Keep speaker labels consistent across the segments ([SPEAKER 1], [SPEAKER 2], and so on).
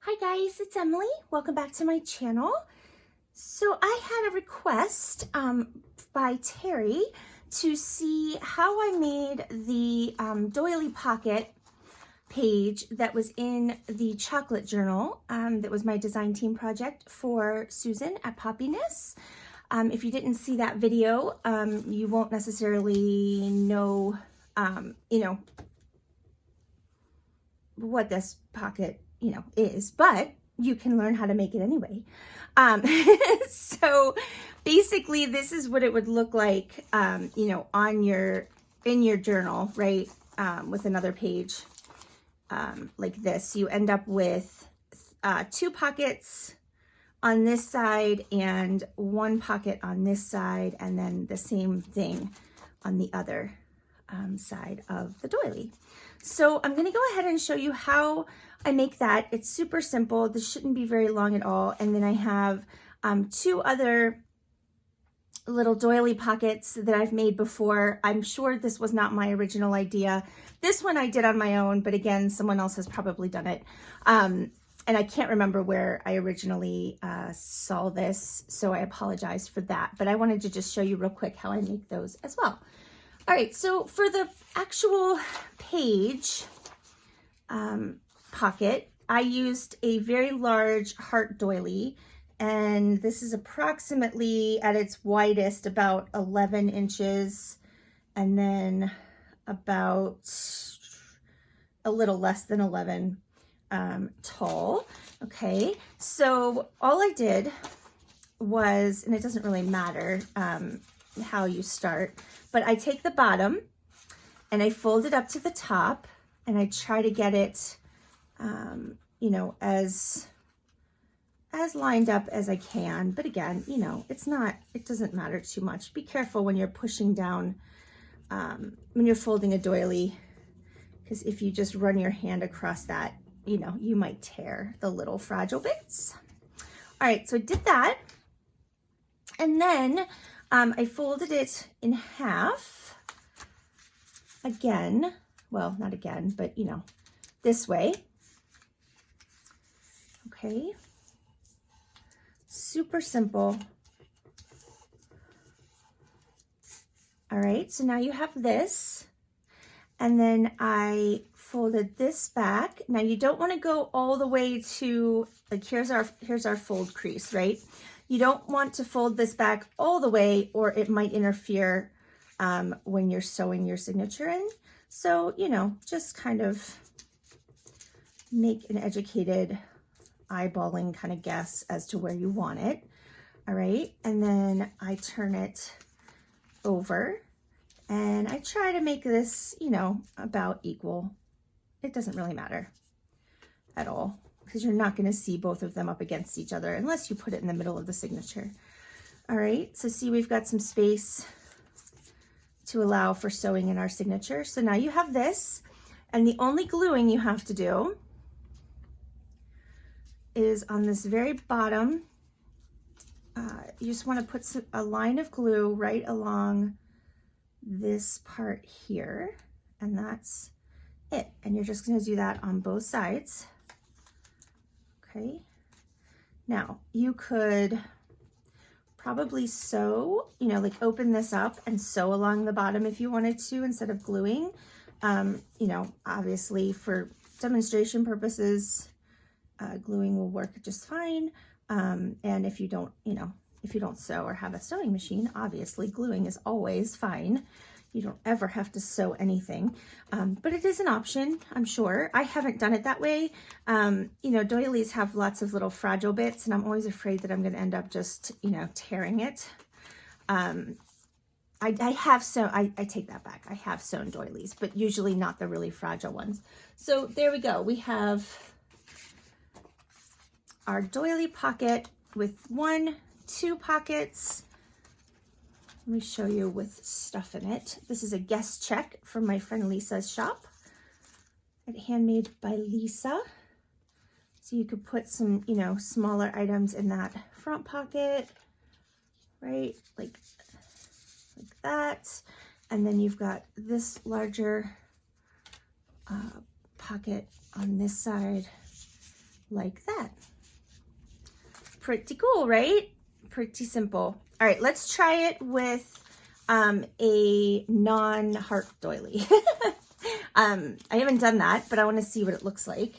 [SPEAKER 1] Hi guys, it's Emily. Welcome back to my channel. So I had a request by Terry to see how I made the doily pocket page that was in the chocolate journal. That was my design team project for Susan at Poppiness. If you didn't see that video, you won't necessarily know, what this pocket is, but you can learn how to make it anyway. So basically this is what it would look like, on in your journal, right? With another page, like this. You end up with, 2 pockets on this side and 1 pocket on this side, and then the same thing on the other side of the doily. So I'm going to go ahead and show you how I make that. It's super simple. This shouldn't be very long at all. And then I have 2 other little doily pockets that I've made before. I'm sure this was not my original idea. This one I did on my own, but again, someone else has probably done it. And I can't remember where I originally saw this, so I apologize for that. But I wanted to just show you real quick how I make those as well. All right, so for the actual page pocket, I used a very large heart doily, and this is approximately at its widest about 11 inches, and then about a little less than 11 tall. Okay, so all I did was, and it doesn't really matter how you start, but I take the bottom and I fold it up to the top, and I try to get it, as lined up as I can. But again, it doesn't matter too much. Be careful when you're pushing down, when you're folding a doily, because if you just run your hand across that, you might tear the little fragile bits. All right, so I did that. And then I folded it in half again. Well, not again, but this way. Okay. Super simple. All right, so now you have this. And then I folded this back. Now you don't want to go all the way to, like, here's our fold crease, right? You don't want to fold this back all the way, or it might interfere when you're sewing your signature in. So, just kind of make an educated eyeballing kind of guess as to where you want it. All right, and then I turn it over. And I try to make this, about equal. It doesn't really matter at all, because you're not going to see both of them up against each other unless you put it in the middle of the signature. All right, so see, we've got some space to allow for sewing in our signature. So now you have this, and the only gluing you have to do is on this very bottom. You just want to put a line of glue right along this part here, and that's it. And you're just going to do that on both sides. Okay, now you could probably sew, like open this up and sew along the bottom if you wanted to, instead of gluing. Obviously for demonstration purposes, gluing will work just fine. And if you don't, if you don't sew or have a sewing machine, obviously gluing is always fine. You don't ever have to sew anything, but it is an option, I'm sure. I haven't done it that way. Doilies have lots of little fragile bits, and I'm always afraid that I'm going to end up just, tearing it. I have sewn, I take that back. I have sewn doilies, but usually not the really fragile ones. So there we go. We have our doily pocket with 2 pockets. Let me show you with stuff in it. This is a guest check from my friend Lisa's shop at Handmade by Lisa. So you could put some, smaller items in that front pocket, right? Like that. And then you've got this larger pocket on this side like that. Pretty cool, right? Pretty simple. All right, let's try it with a non-heart doily. I haven't done that, but I want to see what it looks like.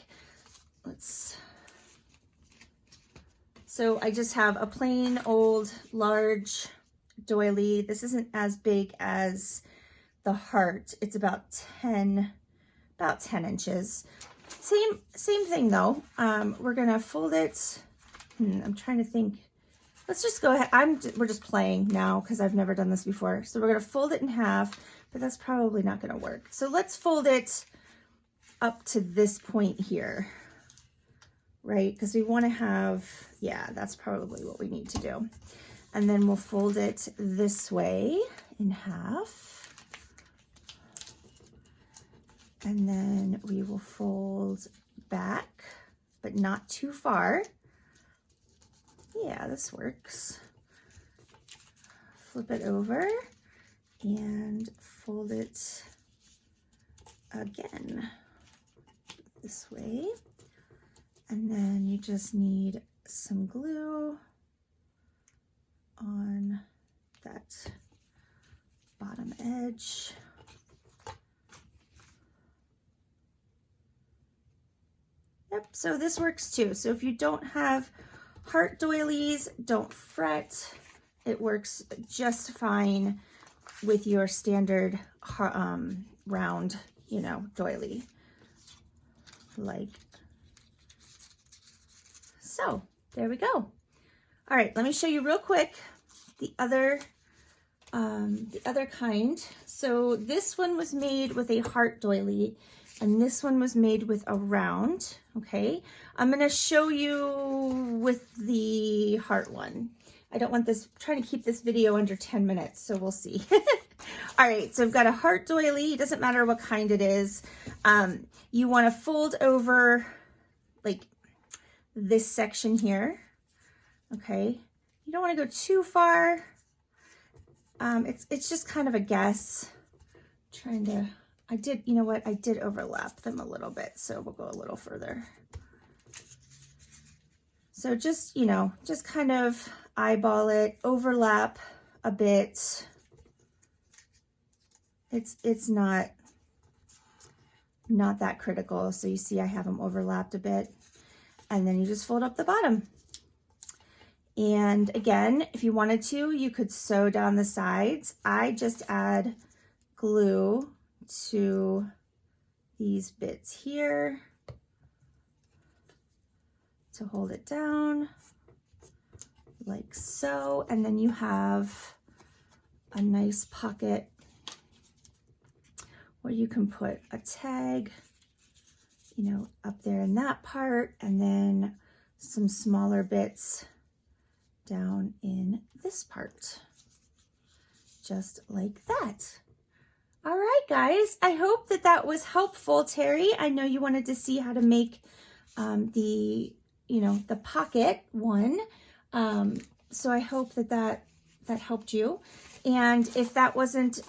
[SPEAKER 1] So I just have a plain old large doily. This isn't as big as the heart. It's about 10 inches. Same thing though. We're gonna fold it. I'm trying to think. Let's just go ahead. We're just playing now because I've never done this before. So we're gonna fold it in half, but that's probably not gonna work. So let's fold it up to this point here, right? Because we want to have, yeah, that's probably what we need to do. And then we'll fold it this way in half. And then we will fold back, but not too far. Yeah, this works. Flip it over and fold it again this way. And then you just need some glue on that bottom edge. Yep, so this works too. So if you don't have heart doilies, don't fret. It works just fine with your standard round, you know, doily. Like so. There we go. All right, let me show you real quick the other kind. So this one was made with a heart doily, and this one was made with a round. Okay, I'm gonna show you with the heart one. I don't want this, I'm trying to keep this video under 10 minutes, so we'll see. All right, so I've got a heart doily. It doesn't matter what kind it is. You want to fold over like this section here. Okay, you don't want to go too far. It's just kind of a guess. You know what? I did overlap them a little bit, so we'll go a little further. So just, you know, just kind of eyeball it, overlap a bit. It's not that critical. So you see I have them overlapped a bit, and then you just fold up the bottom. And again, if you wanted to, you could sew down the sides. I just add glue to these bits here to hold it down like so. And then you have a nice pocket where you can put a tag, you know, up there in that part, and then some smaller bits down in this part, just like that. All right, guys, I hope that that was helpful, Terry. I know you wanted to see how to make the pocket one. So I hope that helped you. And if that wasn't,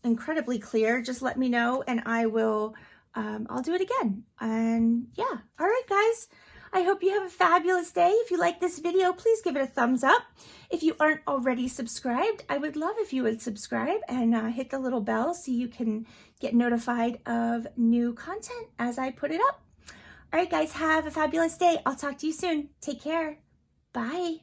[SPEAKER 1] incredibly clear, just let me know and I will, I'll do it again. And yeah, all right, guys. I hope you have a fabulous day. If you like this video, please give it a thumbs up. If you aren't already subscribed, I would love if you would subscribe and hit the little bell so you can get notified of new content as I put it up. All right, guys, have a fabulous day. I'll talk to you soon. Take care. Bye.